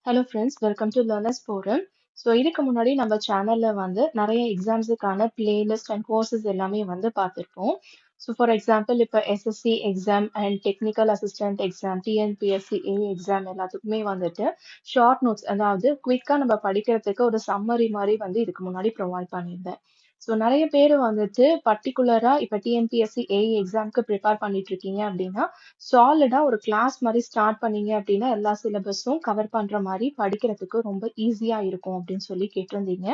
Hello friends, welcome to learners forum. இதுக்கு முன்னாடி நம்ம சேனல்ல வந்து நிறைய எக்ஸாம்ஸுக்கான பிளேலிஸ்ட் அண்ட் கோர்சஸ் எல்லாமே வந்து பார்த்துருப்போம். ஃபார் எக்ஸாம்பிள் இப்போ SSC exam and technical assistant exam, TNPSC A exam எல்லாத்துக்குமே வந்துட்டு ஷார்ட் நோட்ஸ், அதாவது குயிக்காக நம்ம படிக்கிறதுக்கு ஒரு சம்மரி மாதிரி வந்து இதுக்கு முன்னாடி ப்ரொவைட் பண்ணியிருந்தேன். நிறைய பேர் வந்துட்டு பர்டிகுலரா இப்போ டிஎன்பிஎஸ்சி ஏ எக்ஸாம்க்கு ப்ரிப்பேர் பண்ணிட்டு இருக்கீங்க அப்படின்னா சாலிடா ஒரு கிளாஸ் மாதிரி ஸ்டார்ட் பண்ணீங்க அப்படின்னா எல்லா சிலபஸும் கவர் பண்ற மாதிரி படிக்கிறதுக்கு ரொம்ப ஈஸியா இருக்கும் அப்படின்னு சொல்லி கேட்டிருந்தீங்க.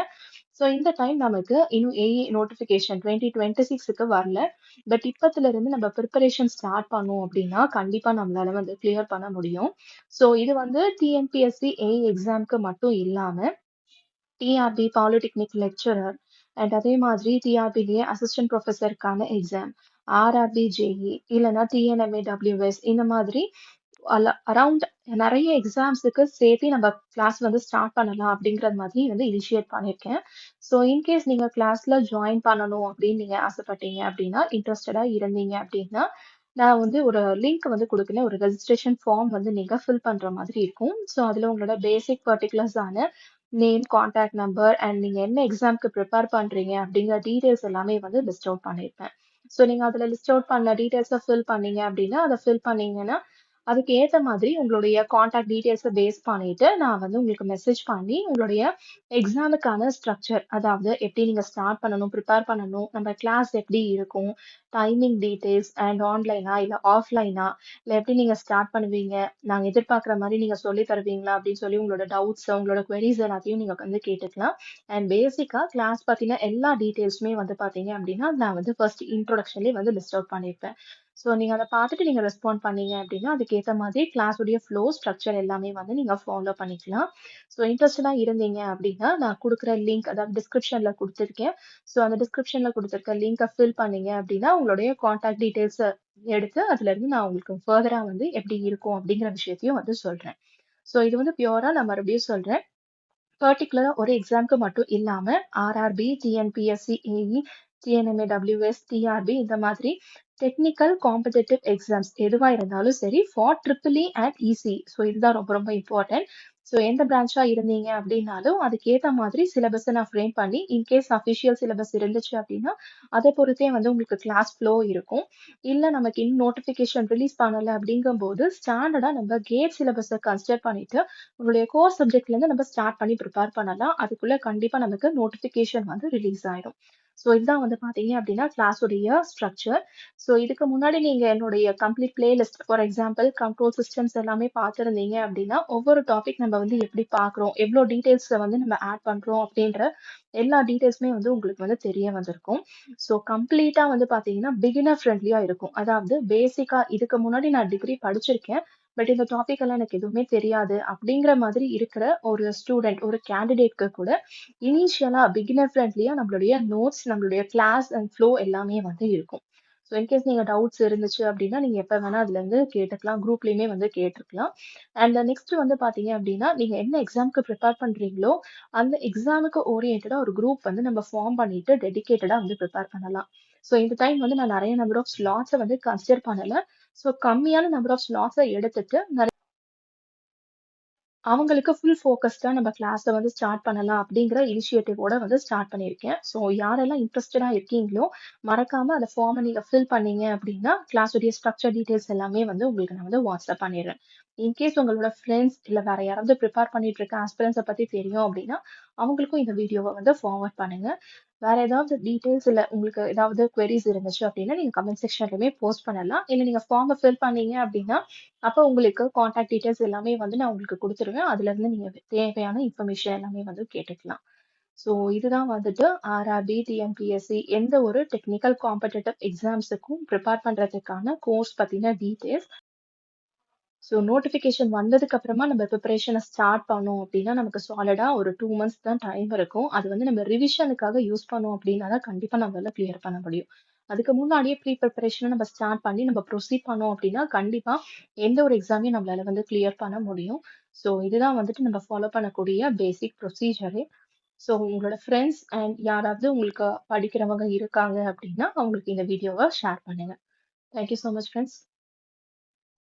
இந்த டைம் நமக்கு இன்னும் ஏஇ நோட்டிபிகேஷன் 2026க்கு வரல. பட் இப்பத்துல இருந்து நம்ம ப்ரிப்பரேஷன் ஸ்டார்ட் பண்ணோம் அப்படின்னா கண்டிப்பா நம்மளால வந்து கிளியர் பண்ண முடியும். இது வந்து டிஎன்பிஎஸ்சி ஏஇ எக்ஸாம்க்கு மட்டும் இல்லாம டிஆர்பி பாலிடெக்னிக் லெக்சரர் அண்ட் அதே மாதிரி டிஆர்பிலேயே அசிஸ்டன்ட் ப்ரொஃபஸருக்கான எக்ஸாம், ஆர்ஆர்பி ஜேஇ இல்லைன்னா டிஎன்எம்ஏ டபிள்யூஎஸ் இந்த மாதிரி அரவுண்ட் நிறைய எக்ஸாம்ஸுக்கு சேர்த்து நம்ம கிளாஸ் வந்து ஸ்டார்ட் பண்ணலாம் அப்படிங்கறது மாதிரி வந்து இனிஷியேட் பண்ணியிருக்கேன். இன்கேஸ் நீங்க கிளாஸ்ல ஜாயின் பண்ணணும் அப்படின்னு நீங்க ஆசைப்பட்டீங்க அப்படின்னா, இன்ட்ரெஸ்டடா இருந்தீங்க அப்படின்னா, நான் வந்து ஒரு லிங்க் வந்து கொடுக்குறேன். ஒரு ரெஜிஸ்ட்ரேஷன் ஃபார்ம் வந்து நீங்க ஃபில் பண்ற மாதிரி இருக்கும். அதுல உங்களோட பேசிக் பர்டிகுலர்ஸ் ஆன நேம், கான்டாக்ட் நம்பர் அண்ட் நீங்க என்ன எக்ஸாம்க்கு ப்ரிப்பேர் பண்றீங்க அப்படிங்கிற டீடைல்ஸ் எல்லாமே வந்து லிஸ்ட் அவுட் பண்ணியிருப்பேன். நீங்க அதுல லிஸ்ட் அவுட் பண்ண டீடைல்ஸை ஃபில் பண்ணீங்க அப்படின்னா, அதை ஃபில் பண்ணீங்கன்னா அதுக்கு ஏத்த மாதிரி உங்களுடைய கான்டாக்ட் டீடைல்ஸை பேஸ் பண்ணிட்டு நான் வந்து உங்களுக்கு மெசேஜ் பண்ணி உங்களுடைய எக்ஸாமுக்கான ஸ்ட்ரக்சர், அதாவது எப்படி நீங்க ஸ்டார்ட் பண்ணணும், ப்ரிப்பேர் பண்ணணும், நம்ம கிளாஸ் எப்படி இருக்கும், டைமிங் டீடைல்ஸ் அண்ட் ஆன்லைனா இல்ல ஆஃப்லைனா, இல்ல எப்படி நீங்க ஸ்டார்ட் பண்ணுவீங்க, நாங்க எதிர்பார்க்குற மாதிரி நீங்க சொல்லி தருவீங்களா அப்படின்னு சொல்லி உங்களோட டவுட்ஸ், உங்களோட queries எல்லாத்தையும் நீங்க வந்து கேட்டுக்கலாம். அண்ட் பேசிக்கா கிளாஸ் பத்தின எல்லா டீடைல்ஸுமே வந்து பாத்தீங்க அப்படின்னா நான் வந்து ஃபர்ஸ்ட் இன்ட்ரோடக்ஷன்லேயே வந்து லிஸ்ட் அவுட் பண்ணியிருப்பேன். நீங்க அதை பார்த்துட்டு நீங்க ரெஸ்பாண்ட் பண்ணீங்க அப்படின்னா அதுக்கேற்ற மாதிரி கிளாஸ் உடைய ஃப்ளோ ஸ்ட்ரக்சர் எல்லாமே வந்து நீங்க ஃபாலோ பண்ணிக்கலாம். இன்ட்ரெஸ்டடா இருந்தீங்க அப்படின்னா நான் கொடுக்குற லிங்க், அதாவது டிஸ்கிரிப்ஷன்ல கொடுத்துருக்கேன். அந்த டிஸ்கிரிப்ஷன்ல கொடுத்துருக்க லிங்கை ஃபில் பண்ணீங்க அப்படின்னா உங்களுடைய கான்டாக்ட் டீடைல்ஸ் எடுத்து அதுல இருந்து நான் உங்களுக்கு ஃபர்தரா வந்து எப்படி இருக்கும் அப்படிங்கிற விஷயத்தையும் வந்து சொல்றேன். இது வந்து பியூரா நான் மறுபடியும் சொல்றேன். பர்டிகுலரா ஒரு எக்ஸாம்க்கு மட்டும் இல்லாம RRB, TNPSC AE, TNMA WS, TRB இந்த மாதிரி டெக்னிக்கல் காம்படிட்டிவ் எக்ஸாம்ஸ் எதுவா இருந்தாலும் சரி for triple E and EC. இதுதான் ரொம்ப ரொம்ப இம்பார்ட்டன்ட். எந்த பிரான்ச்சா இருந்தீங்க அப்படின்னாலும் அதுக்கேத்த மாதிரி சிலபஸை நான் ஃப்ரேம் பண்ணி இன்கேஸ் அஃபிஷியல் சிலபஸ் இருந்துச்சு அப்படின்னா அதை பொறுத்தே வந்து உங்களுக்கு கிளாஸ் ஃப்ளோ இருக்கும். இல்ல நமக்கு இன்னும் நோட்டிபிகேஷன் ரிலீஸ் பண்ணல அப்படிங்கும்போது ஸ்டாண்டர்டா நம்ம கேட் சிலபஸை கன்சிடர் பண்ணிட்டு உங்களுடைய கோர் சப்ஜெக்ட்ல இருந்து நம்ம ஸ்டார்ட் பண்ணி ப்ரிப்பேர் பண்ணலாம். அதுக்குள்ள கண்டிப்பா நமக்கு நோட்டிபிகேஷன் வந்து ரிலீஸ் ஆயிடும். இதுதான் வந்து பாத்தீங்க அப்படின்னா கிளாஸ் உடைய ஸ்ட்ரக்சர். இதுக்கு முன்னாடி நீங்க என்னுடைய complete playlist, for example control systems எல்லாமே பார்த்துருந்தீங்க அப்படின்னா ஒவ்வொரு டாபிக் நம்ம வந்து எப்படி பார்க்குறோம், எவ்வளோ டீடைல்ஸை வந்து நம்ம ஆட் பண்றோம் அப்படின்ற எல்லா டீடைல்ஸுமே வந்து உங்களுக்கு வந்து தெரிய வந்திருக்கும். கம்ப்ளீட்டா வந்து பாத்தீங்கன்னா பிகினர் ஃப்ரெண்ட்லியா இருக்கும். அதாவது பேசிக்கா இதுக்கு முன்னாடி நான் டிகிரி படிச்சிருக்கேன், பட் இந்த டாபிக் எல்லாம் எனக்கு எதுவுமே தெரியாது அப்படிங்கிற மாதிரி இருக்கிற ஒரு ஸ்டூடெண்ட், ஒரு கேண்டிடேட்க்கு கூட இனிஷியலா பிகினர் ஃப்ரெண்ட்லியா நம்மளுடைய நோட்ஸ், நம்மளுடைய கிளாஸ் அண்ட் ஃப்ளோ எல்லாமே வந்து இருக்கும். இன்கேஸ் நீங்க டவுட்ஸ் இருந்துச்சு அப்படின்னா நீங்க எப்ப வேணா அதுல இருந்து கேட்டுக்கலாம். குரூப்லயுமே வந்து கேட்டுக்கலாம். அண்ட் நெக்ஸ்ட் வந்து பாத்தீங்க அப்படின்னா நீங்க என்ன எக்ஸாம்க்கு ப்ரிப்பேர் பண்றீங்களோ அந்த எக்ஸாமுக்கு ஓரியன்டா ஒரு குரூப் வந்து நம்ம ஃபார்ம் பண்ணிட்டு டெடிகேட்டடா வந்து ப்ரிப்பேர் பண்ணலாம். இந்த டைம் வந்து நான் நிறைய நம்பர் ஆஃப் ஸ்லாட்ஸை வந்து கன்சிடர் பண்ணல. கம்மியான நம்பர் ஆஃப் ஸ்லாட்ஸை எடுத்துட்டு அவங்களுக்கு ஃபுல் ஃபோக்கஸ்டா நம்ம கிளாஸ வந்து ஸ்டார்ட் பண்ணலாம் அப்படிங்கிற இனிஷியேட்டிவோட வந்து ஸ்டார்ட் பண்ணியிருக்கேன். யாரெல்லாம் இன்ட்ரெஸ்டடா இருக்கீங்களோ மறக்காம அந்த ஃபார்மை நீங்க ஃபில் பண்ணீங்க அப்படின்னா கிளாஸ் உடைய ஸ்ட்ரக்சர் டீடைல்ஸ் எல்லாமே வந்து உங்களுக்கு நான் வந்து வாட்ஸ்அப் பண்ணிடுறேன். இன்கேஸ் உங்களோட ஃப்ரெண்ட்ஸ் இல்ல வேற யாராவது ப்ரிப்பேர் பண்ணிட்டு இருக்க ஆஸ்பிரன்ஸை பத்தி தெரியும் அப்படின்னா அவங்களுக்கும் இந்த வீடியோவை வந்து ஃபார்வர்ட் பண்ணுங்க. வேற ஏதாவது டீடைல்ஸ் இல்ல உங்களுக்கு ஏதாவது queries இருந்துச்சு அப்படின்னா நீங்க கமெண்ட் செக்ஷன்லயுமே போஸ்ட் பண்ணலாம். இல்ல நீங்க ஃபார்மை ஃபில் பண்ணீங்க அப்படின்னா அப்ப உங்களுக்கு கான்டாக்ட் டீடைல்ஸ் எல்லாமே வந்து நான் உங்களுக்கு குடுத்துருவேன். அதுல இருந்து நீங்க தேவையான இன்ஃபர்மேஷன் எல்லாமே வந்து கேட்டுக்கலாம். இதுதான் வந்துட்டு ஆர்ஆர்பி, டிஎன்பிஎஸ்சி எந்த ஒரு டெக்னிக்கல் காம்படிட்டிவ் எக்ஸாம்ஸுக்கும் ப்ரிப்பேர் பண்றதுக்கான கோர்ஸ் பத்தின டீடைல்ஸ். நோட்டிஃபிகேஷன் வந்ததுக்கு அப்புறமா நம்ம ப்ரிப்பரேஷனை ஸ்டார்ட் பண்ணோம் அப்படின்னா நமக்கு சாலிடா ஒரு 2 மந்த்ஸ் தான் டைம் இருக்கும். அது வந்து நம்ம ரிவிஷனுக்காக யூஸ் பண்ணோம் அப்படின்னா தான் கண்டிப்பா நம்மளால கிளியர் பண்ண முடியும். அதுக்கு முன்னாடியே ப்ரீ ப்ரிப்பரேஷனை நம்ம ஸ்டார்ட் பண்ணி நம்ம ப்ரொசீட் பண்ணோம் அப்படின்னா கண்டிப்பா எந்த ஒரு எக்ஸாமையும் நம்மளால வந்து கிளியர் பண்ண முடியும். இதுதான் வந்துட்டு நம்ம ஃபாலோ பண்ணக்கூடிய பேசிக் ப்ரொசீஜரே. உங்களோட ஃப்ரெண்ட்ஸ் அண்ட் யாராவது உங்களுக்கு படிக்கிறவங்க இருக்காங்க அப்படின்னா அவங்களுக்கு இந்த வீடியோவை ஷேர் பண்ணுங்க. Thank you so much friends.